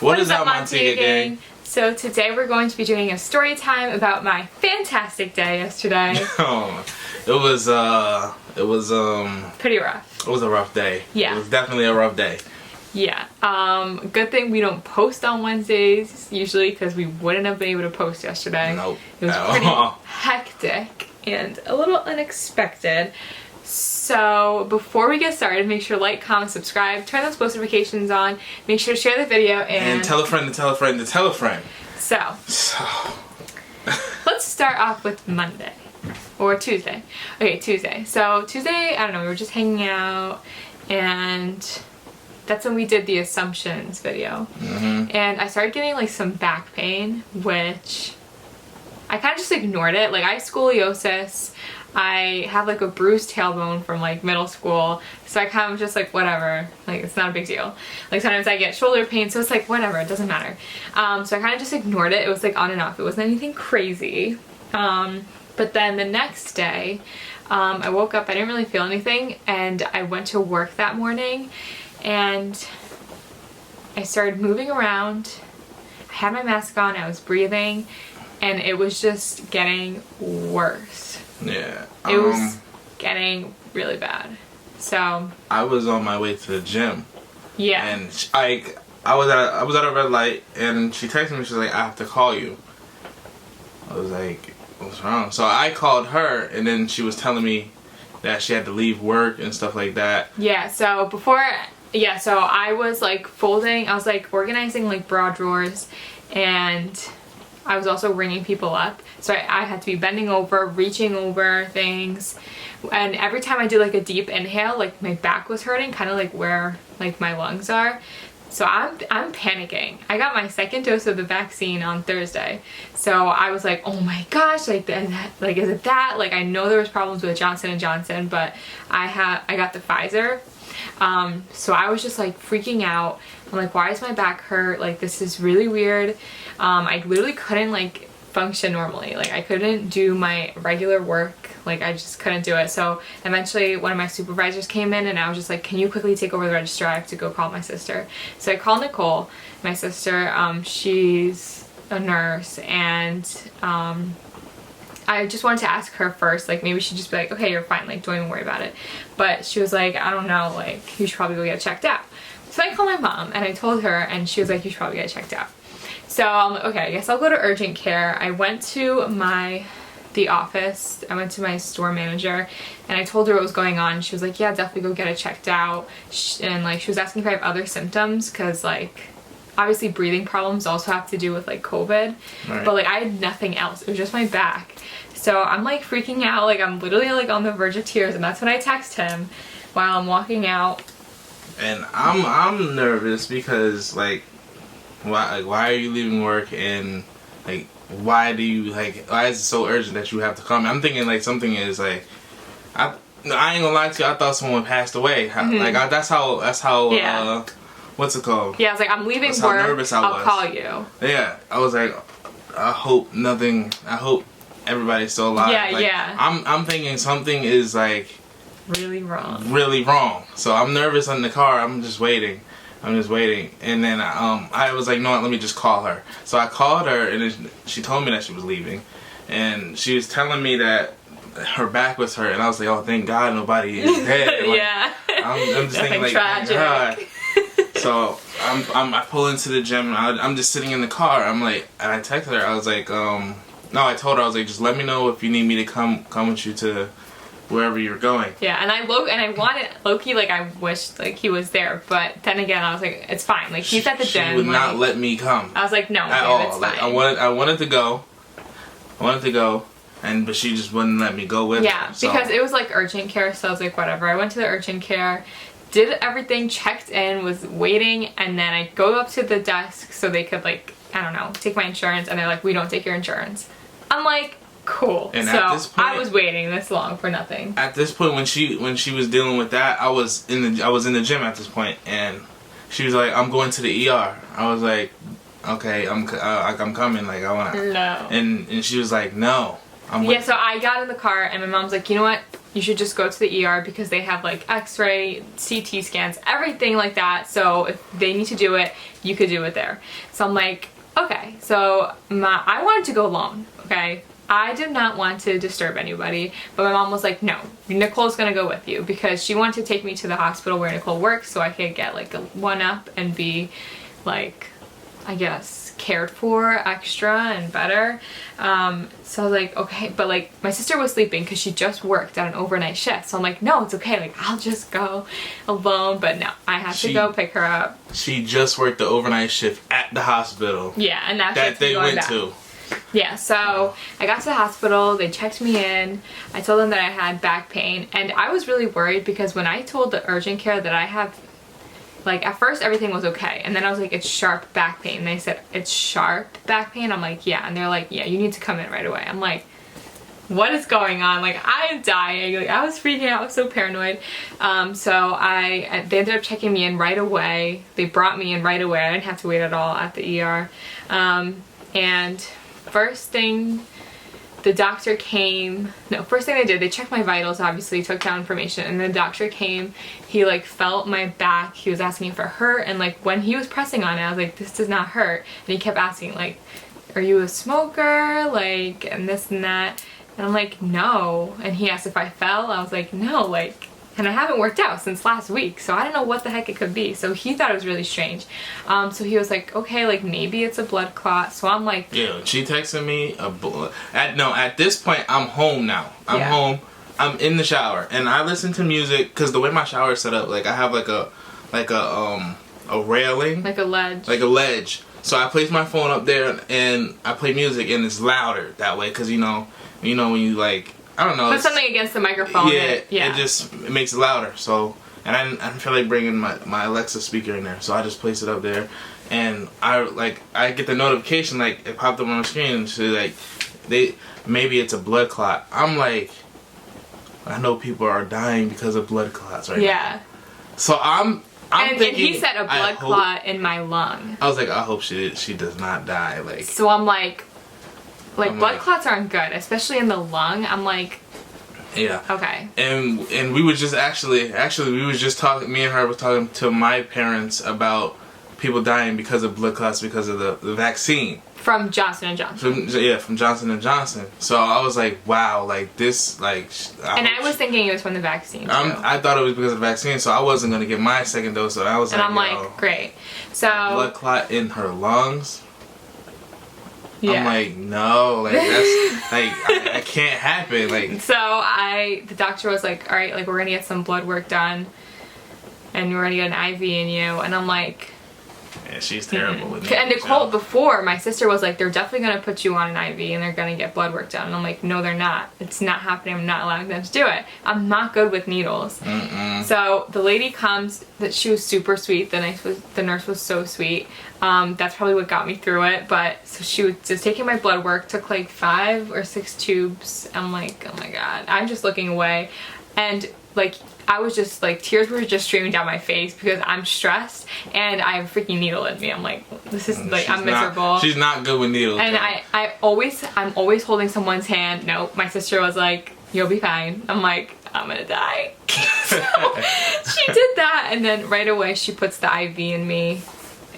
What is up, Montiga gang? So today we're going to be doing a story time about my fantastic day yesterday. It was pretty rough. It was a rough day. Yeah. It was definitely a rough day. Yeah. Good thing we don't post on Wednesdays usually because we wouldn't have been able to post yesterday. Nope. It was pretty hectic and a little unexpected. So before we get started, make sure to like, comment, subscribe, turn those post notifications on, make sure to share the video, and tell a friend to tell a friend to tell a friend. So let's start off with Monday or Tuesday. Okay, Tuesday. So Tuesday, I don't know, we were just hanging out, and that's when we did the assumptions video. And I started getting like some back pain, which I kind of just ignored it. Like, I have scoliosis. I have like a bruised tailbone from like middle school, so I kind of just like, whatever, like it's not a big deal. Like sometimes I get shoulder pain, so it's like whatever, it doesn't matter. So I kind of just ignored it. It was like on and off. It wasn't anything crazy. But then the next day, I woke up, I didn't really feel anything, and I went to work that morning and I started moving around. I had my mask on, I was breathing, and it was just getting worse. Yeah. It was getting really bad. So I was on my way to the gym. Yeah. And I was at a red light, and she texted me. She's like, "I have to call you." I was like, "What's wrong?" So I called her, and then she was telling me that she had to leave work and stuff like that. Yeah. So so I was like folding. I was like organizing like bra drawers, and I was also ringing people up. So I had to be bending over, reaching over things. And every time I did like a deep inhale, like my back was hurting, kind of like where like my lungs are. So I'm panicking. I got my second dose of the vaccine on Thursday. So I was like, oh my gosh, like is it that? Like, I know there was problems with Johnson & Johnson, but I got the Pfizer. So I was just like freaking out. I'm like, why is my back hurt? Like, this is really weird. I literally couldn't like function normally. Like, I couldn't do my regular work. Like, I just couldn't do it. So eventually one of my supervisors came in, and I was just like, can you quickly take over the register? I have to go call my sister. So I called Nicole, my sister. She's a nurse, and I just wanted to ask her first, like maybe she'd just be like, okay, you're fine, like don't even worry about it. But she was like, I don't know, like you should probably go get checked out. So I called my mom and I told her, and she was like, you should probably get checked out. So I'm like, okay, I guess I'll go to urgent care. I went to the office. I went to my store manager and I told her what was going on. She was like, yeah, definitely go get it checked out. And like she was asking if I have other symptoms, because like obviously breathing problems also have to do with like COVID. Right. But like I had nothing else. It was just my back. So I'm like freaking out. Like I'm literally like on the verge of tears, and that's when I text him while I'm walking out. And I'm nervous because like why are you leaving work, and like why is it so urgent that you have to come? I'm thinking like something is like I ain't gonna lie to you, I thought someone passed away. Like that's how yeah. What's it called? Yeah, I was like, I'm leaving that's work. How nervous I'll call you. Yeah, I was like, I hope everybody's still alive. Yeah, like, yeah. I'm thinking something is like really wrong. Really wrong. So I'm nervous in the car. I'm just waiting. And then I was like, no, let me just call her. So I called her, and she told me that she was leaving, and she was telling me that her back was hurt, and I was like, oh, thank God nobody is dead. Like, yeah. I'm just thinking like, tragic. Thank God. So I pull into the gym, and I'm just sitting in the car. I'm like, and I texted her. I was like, no, I told her, I was like, just let me know if you need me to come with you to wherever you're going. Yeah, and I wanted Loki, like I wished like he was there, but then again I was like, it's fine. Like he's at the gym. She would like, not let me come. I was like, no, at all. It's like, fine. I wanted to go, but she just wouldn't let me go with her. Yeah, So. because it was like urgent care, so I was like, whatever. I went to the urgent care, did everything, checked in, was waiting, and then I go up to the desk so they could like, I don't know, take my insurance, and they're like, we don't take your insurance. I'm like, cool. And so at this point, I was waiting this long for nothing. At this point, when she was dealing with that, I was in the gym at this point, and she was like, I'm going to the ER. I was like, okay, I'm coming. Like I wanna. No. And she was like, no. Yeah. So I got in the car, and my mom's like, you know what? you should just go to the ER because they have like x-ray, CT scans, everything like that. So if they need to do it, you could do it there. So I'm like, okay. So I wanted to go alone, okay? I did not want to disturb anybody, but my mom was like, no, Nicole's gonna go with you, because she wanted to take me to the hospital where Nicole works so I could get like a 1-up and be like, I guess, cared for extra and better. So I was like, okay, but like my sister was sleeping because she just worked at an overnight shift. So I'm like, no, it's okay, like I'll just go alone. But no, I have to go pick her up. She just worked the overnight shift at the hospital. Yeah, and that's that they went to. Yeah, so I got to the hospital, they checked me in, I told them that I had back pain, and I was really worried because when I told the urgent care that I have, like, at first everything was okay, and then I was like, it's sharp back pain, and they said, it's sharp back pain? I'm like, yeah, and they're like, yeah, you need to come in right away. I'm like, what is going on? Like, I am dying. Like, I was freaking out, I was so paranoid. So they ended up checking me in right away. They brought me in right away. I didn't have to wait at all at the ER. And first thing the doctor came, no, first thing they did, they checked my vitals, obviously, took down information, and the doctor came, he like felt my back, he was asking if it hurt, and like when he was pressing on it, I was like, this does not hurt, and he kept asking like, are you a smoker, like, and this and that, and I'm like, no, and he asked if I fell, I was like, no, like, and I haven't worked out since last week, so I don't know what the heck it could be. So he thought it was really strange. So he was like, okay, like maybe it's a blood clot. So I'm like, yeah, she texted me at this point I'm home now. I'm home. I'm in the shower and I listen to music because the way my shower is set up, like I have like a railing, like a ledge. So I place my phone up there and I play music and it's louder that way because you know when you like, I don't know. Put something against the microphone. Yeah, it makes it louder. So, and I didn't feel like bringing my Alexa speaker in there, so I just placed it up there, and I get the notification, like it popped up on the screen, so like maybe it's a blood clot. I'm like, I know people are dying because of blood clots right now. Yeah. So I'm thinking. And he said a blood clot in my lung. I was like, I hope she does not die. Like. So I'm like. Blood clots aren't good, especially in the lung. I'm like, yeah. Okay. And we were just actually we was just talking. Me and her were talking to my parents about people dying because of blood clots because of the vaccine. From Johnson & Johnson. From Johnson & Johnson. So I was like, wow, like this, like. I was thinking it was from the vaccine too. I thought it was because of the vaccine, so I wasn't gonna get my second dose. So I was and I'm like, great. So blood clot in her lungs. Yeah. I'm like, no, like that's like I can't happen. Like, so the doctor was like, all right, like we're gonna get some blood work done, and we're gonna get an IV in you, and I'm like, yeah, she's terrible with me. And Nicole, before, my sister was like, they're definitely gonna put you on an IV and they're gonna get blood work done, and I'm like, no, they're not. It's not happening. I'm not allowing them to do it. I'm not good with needles. So the lady comes. That she was super sweet. The nurse was so sweet. That's probably what got me through it. But so she was just taking my blood work, took like 5 or 6 tubes. I'm like, oh my god. I'm just looking away, and like I was just like, tears were just streaming down my face because I'm stressed and I have a freaking needle in me. I'm like, this is like, I'm miserable. She's not good with needles. And I'm always holding someone's hand. No, my sister was like, you'll be fine. I'm like, I'm gonna die. So she did that, and then right away she puts the IV in me,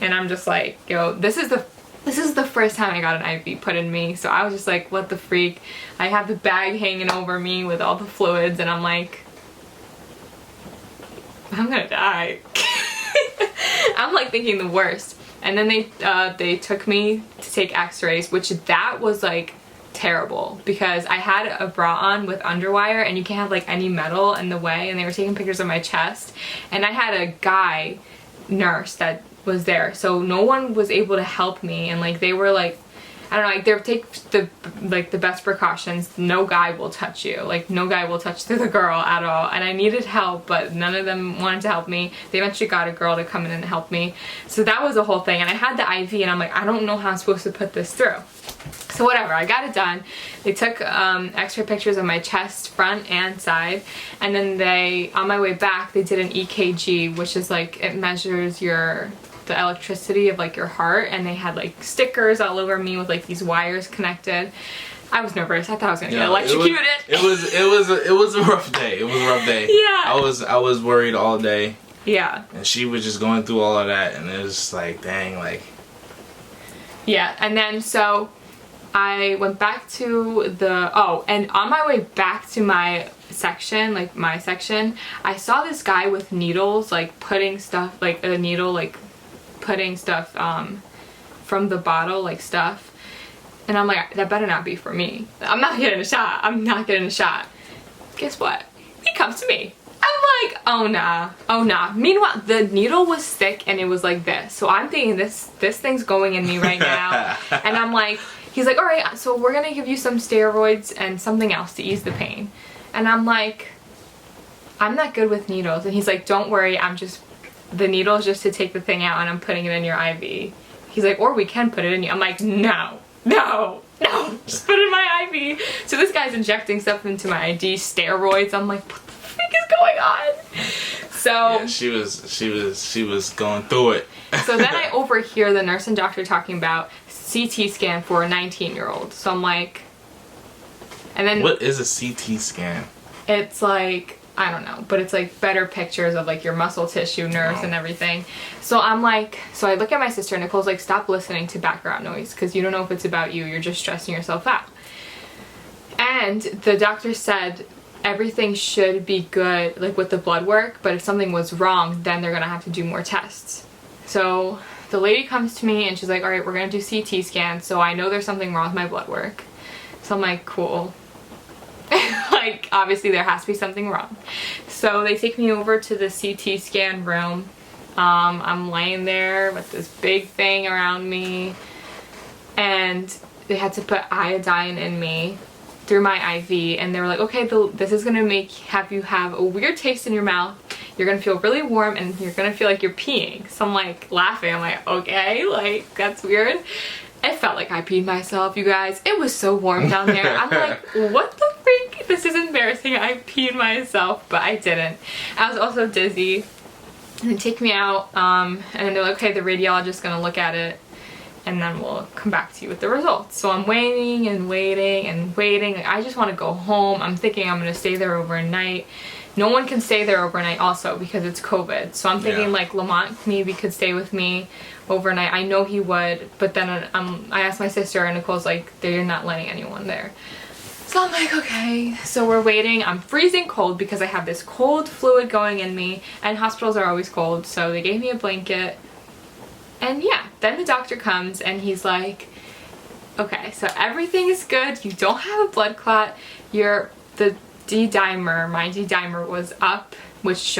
and I'm just like, yo, this is the first time I got an IV put in me. So I was just like, what the freak? I have the bag hanging over me with all the fluids, and I'm like, I'm gonna die. I'm like thinking the worst. And then they took me to take x-rays, which that was like terrible because I had a bra on with underwire and you can't have like any metal in the way, and they were taking pictures of my chest, and I had a guy nurse that was there, so no one was able to help me, and like they were like, I don't know, like they take the best precautions. No guy will touch you. Like no guy will touch the girl at all. And I needed help, but none of them wanted to help me. They eventually got a girl to come in and help me. So that was the whole thing. And I had the IV, and I'm like, I don't know how I'm supposed to put this through. So whatever, I got it done. They took x-ray pictures of my chest, front and side, and then on my way back, they did an EKG, which is like, it measures the electricity of like your heart, and they had like stickers all over me with like these wires connected. I was nervous. I thought I was gonna get Yeah, electrocuted. It was a rough day. It was a rough day. Yeah. I was worried all day. Yeah. And she was just going through all of that, and it was just like, dang, like. Yeah, and then so I went back to and on my way back to my section, I saw this guy with needles, like putting stuff, like a needle, like putting stuff from the bottle, like stuff. And I'm like, that better not be for me. I'm not getting a shot. I'm not getting a shot. Guess what? He comes to me. I'm like, oh nah, oh nah. Meanwhile, the needle was thick and it was like this. So I'm thinking this thing's going in me right now. And I'm like, he's like, all right, so we're gonna give you some steroids and something else to ease the pain. And I'm like, I'm not good with needles. And he's like, don't worry, the needle is just to take the thing out and I'm putting it in your IV. He's like, or we can put it in you. I'm like, no, just put it in my IV. So this guy's injecting stuff into my ID, steroids. I'm like, what the frick is going on? So yeah, she was going through it. So then I overhear the nurse and doctor talking about CT scan for a 19-year-old. So I'm like, and then what is a CT scan? It's like, I don't know, but it's like better pictures of like your muscle tissue, nerves, and everything. So I'm like, so I look at my sister and Nicole's like, stop listening to background noise because you don't know if it's about you. You're just stressing yourself out. And the doctor said everything should be good, like with the blood work, but if something was wrong, then they're gonna have to do more tests. So the lady comes to me and she's like, all right, we're gonna do CT scans. So I know there's something wrong with my blood work. So I'm like, cool. Like, obviously there has to be something wrong. So they take me over to the CT scan room. I'm laying there with this big thing around me, and they had to put iodine in me through my IV, and they were like, okay, this is gonna have you have a weird taste in your mouth. You're gonna feel really warm and you're gonna feel like you're peeing. So I'm like laughing. I'm like, okay, like that's weird. It felt like I peed myself, you guys. It was so warm down there. I'm like, what the freak? This is embarrassing. I peed myself, but I didn't. I was also dizzy. And they take me out, and they're like, okay, the radiologist's gonna look at it, and then we'll come back to you with the results. So I'm waiting and waiting and waiting. Like, I just want to go home. I'm thinking I'm gonna stay there overnight. No one can stay there overnight also because it's COVID. So I'm thinking like Lamont maybe could stay with me overnight. I know he would, but then I asked my sister and Nicole's like, they're not letting anyone there. So I'm like, okay. So we're waiting. I'm freezing cold because I have this cold fluid going in me, and hospitals are always cold. So they gave me a blanket. And yeah, then the doctor comes and he's like, okay, so everything is good. You don't have a blood clot. The D-dimer, my D-dimer was up, which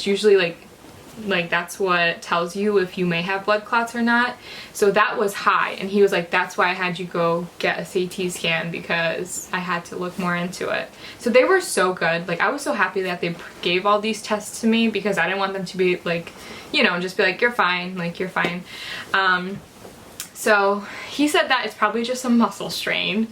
usually like that's what tells you if you may have blood clots or not. So that was high, and he was like, that's why I had you go get a CT scan, because I had to look more into it. So they were so good. Like, I was so happy that they gave all these tests to me because I didn't want them to be like, you know, just be like, you're fine, like you're fine. So he said that it's probably just a muscle strain.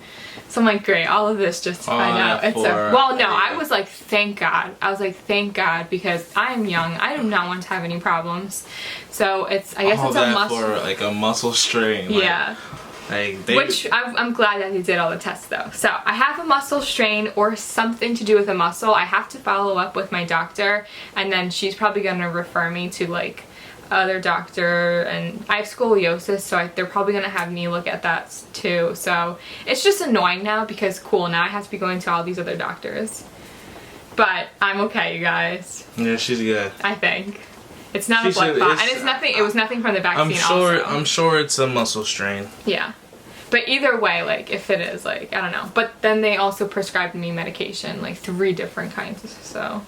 So I'm like, great, all of this just to find out. I was like, thank God. I was like, thank God, because I'm young. I do not want to have any problems. So I guess it's a muscle. For like a muscle strain. Yeah. Which I'm glad that they did all the tests though. So I have a muscle strain or something to do with a muscle. I have to follow up with my doctor, and then she's probably gonna refer me to like other doctor, and I have scoliosis, so they're probably gonna have me look at that too. So it's just annoying now because now I have to be going to all these other doctors, but I'm okay, you guys. Yeah, she's good. I think it's not a blood clot, and it's nothing. It was nothing from the vaccine. I'm sure it's a muscle strain. Yeah, but either way, like if it is, like I don't know. But then they also prescribed me medication, like 3 different kinds. So.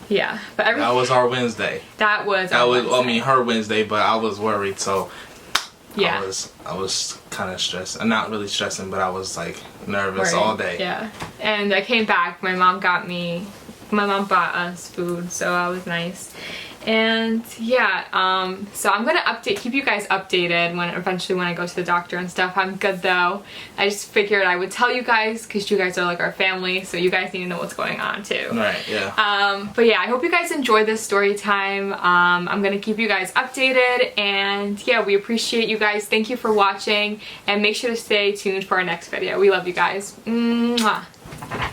Yeah, but that was our Wednesday. That was Wednesday. I mean, her Wednesday, but I was worried, so yeah. I was kind of stressed. I'm not really stressing, but I was like nervous all day. Yeah, and I came back. My mom got me my mom bought us food, so that was nice. And yeah, so I'm gonna keep you guys updated eventually when I go to the doctor and stuff. I'm good though. I just figured I would tell you guys because you guys are like our family, so you guys need to know what's going on too. Right, yeah. But yeah, I hope you guys enjoyed this story time. I'm gonna keep you guys updated, and yeah, we appreciate you guys. Thank you for watching, and make sure to stay tuned for our next video. We love you guys. Mwah.